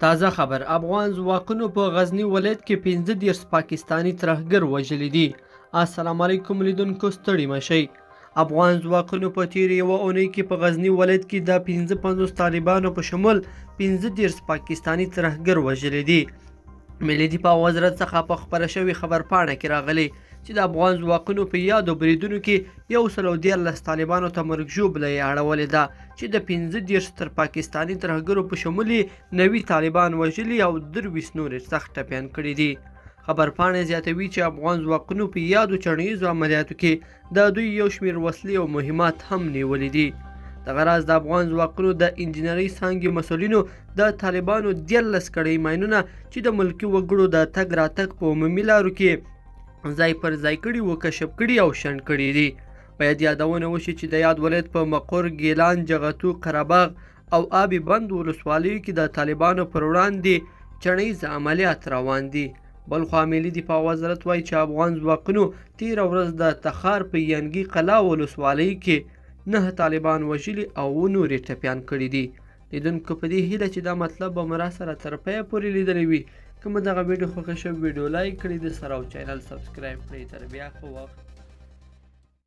تازه خبر افغان ځواکونو په غزنی ولایت کې 15 پاکستانی ترهګر وژلي دي. السلام علیکم لیدونکو، ستړي مشئ. افغان ځواکونو په تیرې یوه اونۍ کې په غزنی ولایت کې د 55 طالبانو په شمول 15 پاکستانی ترهګر وژلي دي. ملي دفاع وزارت څخه په خپره شوې خبرپاڼه کې راغلي چې د افغان ځواکونو په یادو بریدونو کې 113 طالبانو ته مرګ ژوبله یې اړولې ده چې د 15 تر پاکستاني ترهګرو په شمول 90 طالبان وژلي او 23 نور سخت ټپیان کړي دي. خبرپاڼه زیاتوي چې افغان ځواکونو په یادو چڼیزو عملیاتو کې د دوی یو شمېر وسلې او مهمات هم نیولي دي. دغه راز د افغان ځواکونو د انجنیري څانګې مسؤلینو د طالبانو 13 کړۍ ماینونه چې د ملکي وګړو د تګ راتګ په عمومي لارو کې ځای پر ځای کړي و، کشف کړي او شنډ کړي دي. باید یادونه وشي چې د یاد ولایت په مقر، ګیلان، جغتو، قرهباغ او آبي بند ولسوالیو کې د طالبانو پر وړاندې چڼیز عملیات روان دي. بلخوا ملي دفاع وزارت وایي چې افغان ځواکونو تېره ورځ د تخار په ینګي قلعه ولسوالۍ کې 9 طالبان وژلي او نورې ټپیان کړي دي. لیدونکو په دې هیله چې دا مطلب به مو راسره تر پایه پورې لیدلی وي. که مو دغه ویډیو خوښه شوې ویډیو لایک کړئ، د سره او چینل سبسکرایب کړئ. تر بیا ښه وخت.